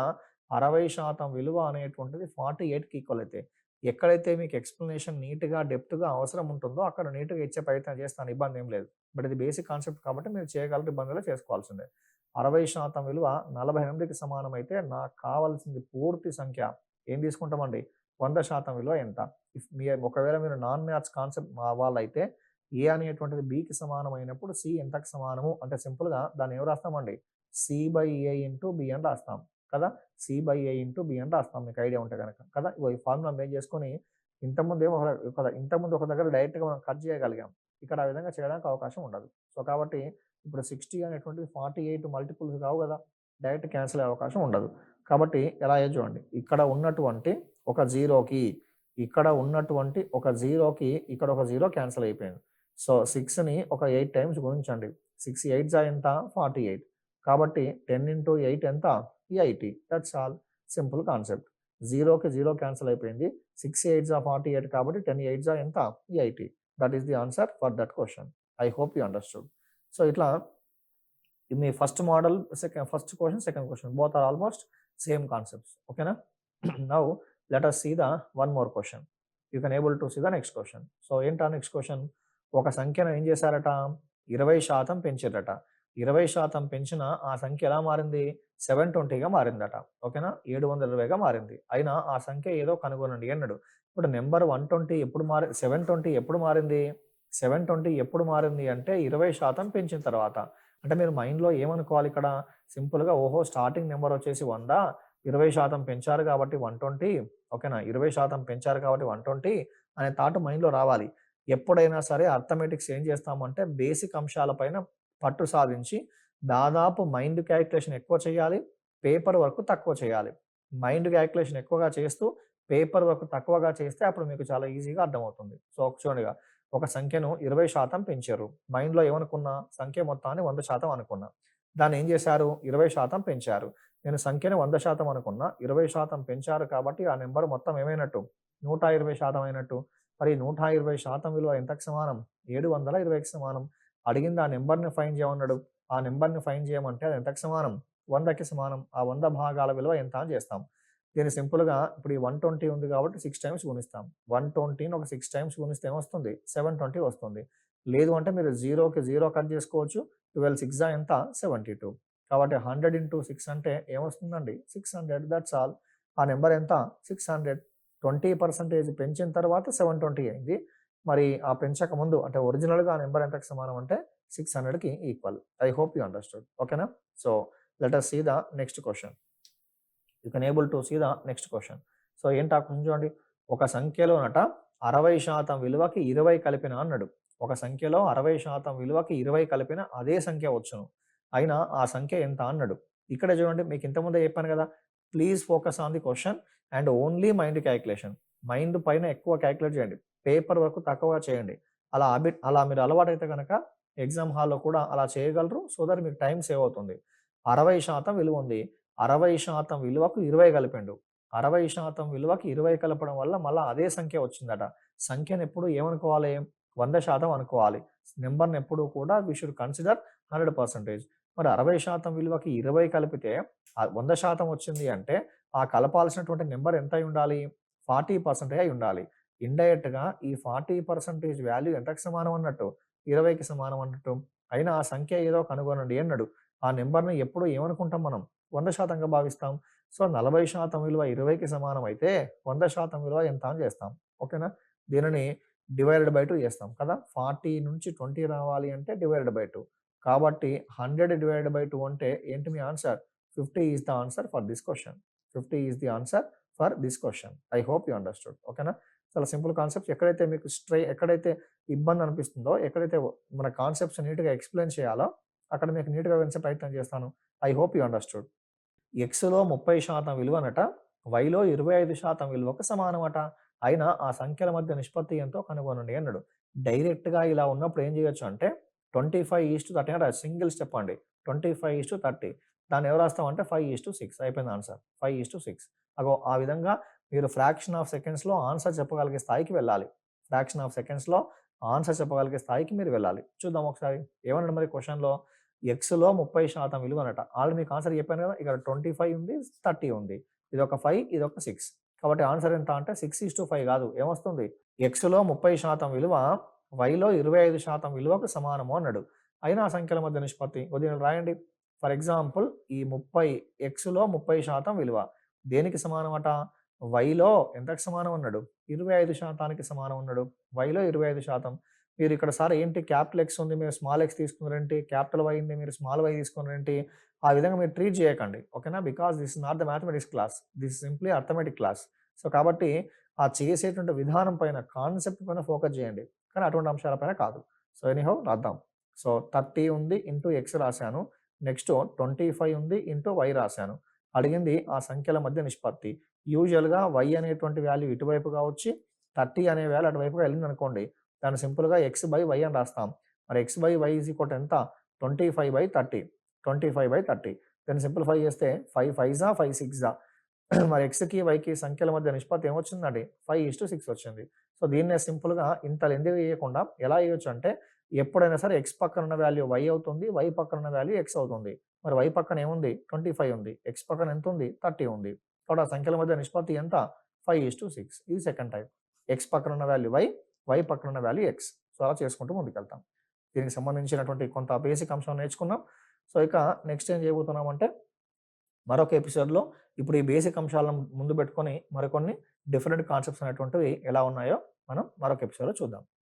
60% విలువ అనేటువంటిది 48కి ఈక్వల్ అయితే, ఎక్కడైతే మీకు ఎక్స్‌ప్లనేషన్ నీట్‌గా, డెప్త్‌గా అవసరం ఉంటుందో అక్కడ నీట్‌గా ఇచ్చే ప్రయత్నం చేస్తాను. ఇబ్బందేం లేదు. బట్ ఇది బేసిక్ కాన్సెప్ట్ కాబట్టి మీరు చేయగలరు. ఇబ్బందిలో చేసుకోవాల్సిందే. 60% విలువ 48కి సమానమైతే నాకు కావాల్సింది పూర్తి సంఖ్య ఏం తీసుకుంటామండి? 100% విలువ ఎంత? ఒకవేళ మీరు నాన్ మ్యాథ్స్ కాన్సెప్ట్ వాళ్ళైతే ఏ అనేటువంటిది బికి సమానమైనప్పుడు సి ఎంతకు సమానము అంటే సింపుల్‌గా దాన్ని ఏం రాస్తామండి? సి/ఏ ఇంటూ బి అని రాస్తాం కదా! సి/ఏ ఇంటూ బి అని రాస్తాం, మీకు ఐడియా ఉంటే గనక కదా! ఇగో ఈ ఫార్ములా బేస్ చేసుకొని ఇంతకుముందు ఒక దగ్గర డైరెక్ట్‌గా మనం కట్ చేయగలిగాం. ఇక్కడ ఆ విధంగా చేయడానికి అవకాశం ఉండదు. సో, కాబట్టి ఇప్పుడు 60 అనేటువంటిది 48 మల్టిపుల్స్ కావు కదా! డైరెక్ట్ క్యాన్సిల్ అయ్యే అవకాశం ఉండదు. కాబట్టి ఎలా అయ్యేది చూడండి. ఇక్కడ ఉన్నటువంటి ఒక జీరోకి, ఇక్కడ ఉన్నటువంటి ఒక జీరోకి ఇక్కడ ఒక జీరో క్యాన్సిల్ అయిపోయింది. సో, 6ని ఒక 8 టైమ్స్ గుణించండి. 6 8 ఎంత? 48. కాబట్టి 10 ఇంటూ 8 ఎంత? 80. That's all. Simple concept. జీరోకి జీరో క్యాన్సిల్ అయిపోయింది. 6 8 48 కాబట్టి 10 8 ఎంత? 80. That is the answer for that question. I hope you understood. So, ఇట్లా మీ first model first question, second question both are almost same concepts. ఓకేనా? Now let us see the one more question. You can able to see the next question. So ఏంటా next question? ఒక సంఖ్యను ఏం చేశారట? 20% పెంచారట. 20% పెంచిన ఆ సంఖ్య ఎలా మారింది? 720గా మారిందట. ఓకేనా? 720గా మారింది. అయినా ఆ సంఖ్య ఏదో కనుగొనండి అన్నాడు. ఇప్పుడు నెంబర్ 120 ఎప్పుడు 720 ఎప్పుడు మారింది? 720 ఎప్పుడు మారింది అంటే 20% పెంచిన తర్వాత. అంటే మీరు మైండ్‌లో ఏమనుకోవాలి ఇక్కడ? సింపుల్‌గా ఓహో! స్టార్టింగ్ నెంబర్ వచ్చేసి 100, 20% పెంచారు కాబట్టి 120. ఓకేనా? 20% పెంచారు కాబట్టి 120 అనే థాట్ మైండ్‌లో రావాలి. ఎప్పుడైనా సరే అర్థమెటిక్స్ ఏం చేస్తామంటే బేసిక్ అంశాల పైన పట్టు సాధించి దాదాపు మైండ్ క్యాలిక్యులేషన్ ఎక్కువ చేయాలి. పేపర్ వర్క్ తక్కువ చేయాలి. మైండ్ క్యాలిక్యులేషన్ ఎక్కువగా చేస్తూ పేపర్ వర్క్ తక్కువగా చేస్తే అప్పుడు మీకు చాలా ఈజీగా అర్థమవుతుంది. సో చూడండి, ఒక సంఖ్యను 20% పెంచారు. మైండ్‌లో ఏమనుకున్నా? సంఖ్య మొత్తాన్ని 100% అనుకున్నా. దాన్ని ఏం చేశారు? 20% పెంచారు. నేను సంఖ్యను 100% అనుకున్నా. 20% పెంచారు కాబట్టి ఆ నంబర్ మొత్తం ఏమైనట్టు? 120% అయినట్టు. మరి 120% విలువ ఎంతకు సమానం? 720కి సమానం. అడిగింది ఆ నంబర్‌ని ఫైండ్ చేయమన్నాడు. ఆ నంబర్‌ని ఫైండ్ చేయమంటే అది ఎంతకు సమానం? 100కి సమానం. ఆ 100 భాగాల విలువ ఎంత అని చేస్తాం. దీన్ని సింపుల్‌గా ఇప్పుడు ఈ 120 ఉంది కాబట్టి 6 టైమ్స్ గుణిస్తాం. 120ని ఒక 6 టైమ్స్ గుణిస్తే ఏమొస్తుంది? 720 వస్తుంది. లేదు అంటే మీరు 0కి 0 కట్ చేసుకోవచ్చు. 12 6 ఎంత? 72. కాబట్టి 100 ఇంటూ 6 అంటే ఏమొస్తుందండి? 600 దట్స్ ఆల్. ఆ నంబర్ ఎంత? 600. 20% పెంచిన తర్వాత 720 అయింది. మరి ఆ పెంచక ముందు అంటే ఒరిజినల్‌గా ఆ నంబర్ ఎంతకు సమానం అంటే 600కి equal. I hope you understood. ఓకేనా? So let us see the next question. You can able to see the next question. So ఏంటి ఆ క్వశ్చన్ చూడండి. ఒక సంఖ్యలోనట 60% విలువకి 20 కలిపిన అన్నాడు. ఒక సంఖ్యలో 60% విలువకి 20 కలిపిన అదే సంఖ్య వచ్చును. అయినా ఆ సంఖ్య ఎంత అన్నాడు. ఇక్కడ చూడండి, మీకు ఇంతకుముందే చెప్పాను కదా, please focus on the question and only mind calculation. Mind పైన ఎక్కువ క్యాలిక్యులేట్ చేయండి. పేపర్ వర్క్ తక్కువగా చేయండి. అలా మీరు అలవాటైతే కనుక ఎగ్జామ్ హాల్‌లో కూడా అలా చేయగలరు. సో దట్ మీకు టైం సేవ్ అవుతుంది. 60% విలువ ఉంది. 60% విలువకు 20 కలిపిండు. 60% విలువకి 20 కలపడం వల్ల మళ్ళా అదే సంఖ్య వచ్చిందట. సంఖ్యను ఎప్పుడు ఏమనుకోవాలి? 100% అనుకోవాలి. నంబర్‌ని ఎప్పుడూ కూడా వి షుడ్ కన్సిడర్ 100%. మరి 60% విలువకి 20 కలిపితే 100% వచ్చింది అంటే ఆ కలపాల్సినటువంటి నంబర్ ఎంత అయి ఉండాలి? 40% అయి ఉండాలి. ఇండైరెక్ట్‌గా ఈ 40% వాల్యూ ఎంతకు సమానం అన్నట్టు? 20కి సమానం అన్నట్టు. అయినా ఆ సంఖ్య ఏదో కనుగొనండి అన్నాడు. ఆ నంబర్‌ని ఎప్పుడు ఏమనుకుంటాం మనం? 100%గా భావిస్తాం. సో 40% విలువ 20కి సమానం అయితే 100% విలువ ఎంత అని చేస్తాం. ఓకేనా? దీనిని డివైడెడ్ బై 2 చేస్తాం కదా! 40 నుంచి 20 రావాలి అంటే డివైడెడ్ బై 2. కాబట్టి 100 డివైడెడ్ బై 2 అంటే ఏంటి మీ answer? 50 is the answer for this question. 50 is the answer for this question. I hope you understood. ఓకేనా? చాలా సింపుల్ కాన్సెప్ట్స్. ఎక్కడైతే మీకు ఎక్కడైతే ఇబ్బంది అనిపిస్తుందో, ఎక్కడైతే మన కాన్సెప్ట్స్ నీట్‌గా ఎక్స్‌ప్లెయిన్ చేయాలో అక్కడ మీకు నీట్‌గా వివరించే ప్రయత్నం చేస్తాను. I hope you understood. ఎక్స్‌లో 30% విలువనట వైలో 25% విలువకు సమానమట. అయినా ఆ సంఖ్యల మధ్య నిష్పత్తి ఎంతో కనుగొనండి అన్నాడు. డైరెక్ట్‌గా ఇలా ఉన్నప్పుడు ఏం చేయొచ్చు అంటే 25:30 అని సింగిల్ స్టెప్ అండి. 25:30 దాన్ని ఎవరు రాస్తామంటే 5:6 అయిపోయింది ఆన్సర్. 5:6 అగో ఆ విధంగా మీరు ఫ్రాక్షన్ ఆఫ్ సెకండ్స్‌లో ఆన్సర్ చెప్పగలిగే స్థాయికి వెళ్ళాలి. ఫ్రాక్షన్ ఆఫ్ సెకండ్స్‌లో ఆన్సర్ చెప్పగలిగే స్థాయికి మీరు వెళ్ళాలి. చూద్దాం ఒకసారి ఏమన్నాడు మరి క్వెషన్‌లో. ఎక్స్‌లో 30% విలువనట. ఆల్రెడీ మీకు ఆన్సర్ చెప్పాను కదా! ఇక్కడ 25 ఉంది, 30 ఉంది. ఇదొక 5, ఇదొక 6. కాబట్టి ఆన్సర్ ఎంత అంటే 6:5 కాదు. ఏమొస్తుంది? ఎక్స్‌లో 30% విలువ వైలో 25% విలువకు సమానము అన్నాడు. అయినా ఆ సంఖ్యల మధ్య నిష్పత్తి దీనిని రాయండి. ఫర్ ఎగ్జాంపుల్ ఈ 30 ఎక్స్‌లో 30% విలువ దేనికి సమానమట? వైలో ఎంతకు సమానం అన్నాడు? 25%కి సమానం అన్నాడు. వైలో 25%. మీరు ఇక్కడ సార్ ఏంటి క్యాపిటల్ ఎక్స్ ఉంది, మీరు స్మాల్ ఎక్స్ తీసుకున్నారేంటి? క్యాపిటల్ వై ఉంది, మీరు స్మాల్ వై తీసుకున్నారేంటి? ఆ విధంగా మీరు ట్రీట్ చేయకండి. ఓకేనా? Because this is not the mathematics class. This is simply arithmetic class. So, కాబట్టి ఆ చేసేటువంటి విధానం పైన, కాన్సెప్ట్ పైన ఫోకస్ చేయండి. కానీ అటువంటి అంశాల పైన కాదు. సో, ఎనీహౌ రాద్దాం. సో, 30 ఉంది ఇంటూ ఎక్స్ రాశాను. నెక్స్ట్ 25 ఉంది ఇంటూ వై రాశాను. అడిగింది ఆ సంఖ్యల మధ్య నిష్పత్తి. యూజువల్‌గా వై అనేటువంటి వాల్యూ ఇటువైపుగా వచ్చి 30 అనే వాల్యూ అటువైపుగా వెళ్ళిందనుకోండి. దాన్ని సింపుల్‌గా ఎక్స్ బై వై అని రాస్తాం. మరి x by y is equal to ఎంత? 25/30. 25/30. దీన్ని సింప్లిఫై చేస్తే 5 5జా 5 6జా మరి ఎక్స్‌కి, వైకి సంఖ్యల మధ్య నిష్పత్తి ఏమొచ్చిందండి? 5:6 వచ్చింది. సో, దీన్నే సింపుల్‌గా ఇంత లెంథీగా ఇయ్యకుండా ఎలా ఇయ్యొచ్చు అంటే, ఎప్పుడైనా సరే ఎక్స్ పక్కన ఉన్న వాల్యూ వై అవుతుంది. వై పక్కన ఉన్న వాల్యూ ఎక్స్ అవుతుంది. మరి వై పక్కన ఏముంది? 25 ఉంది. ఎక్స్ పక్కన ఎంతుంది? 30 ఉంది. కాబట్టి ఆ సంఖ్యల మధ్య నిష్పత్తి ఎంత? 5:6. ఇది సెకండ్ టైప్. ఎక్స్ పక్కన ఉన్న వాల్యూ వై, వై పక్కన ఉన్న వాల్యూ ఎక్స్. సో, అలా చేసుకుంటూ ముందుకెళ్తాం. దీనికి సంబంధించినటువంటి కొంత బేసిక్ అంశం నేర్చుకున్నాం. సో, ఇక నెక్స్ట్ ఏం చేయబోతున్నామంటే మరొక ఎపిసోడ్‌లో ఇప్పుడు ఈ బేసిక్ అంశాలను ముందు పెట్టుకొని మరికొన్ని డిఫరెంట్ కాన్సెప్ట్స్ అనేటువంటివి ఎలా ఉన్నాయో మనం మరొక ఎపిసోడ్‌లో చూద్దాం.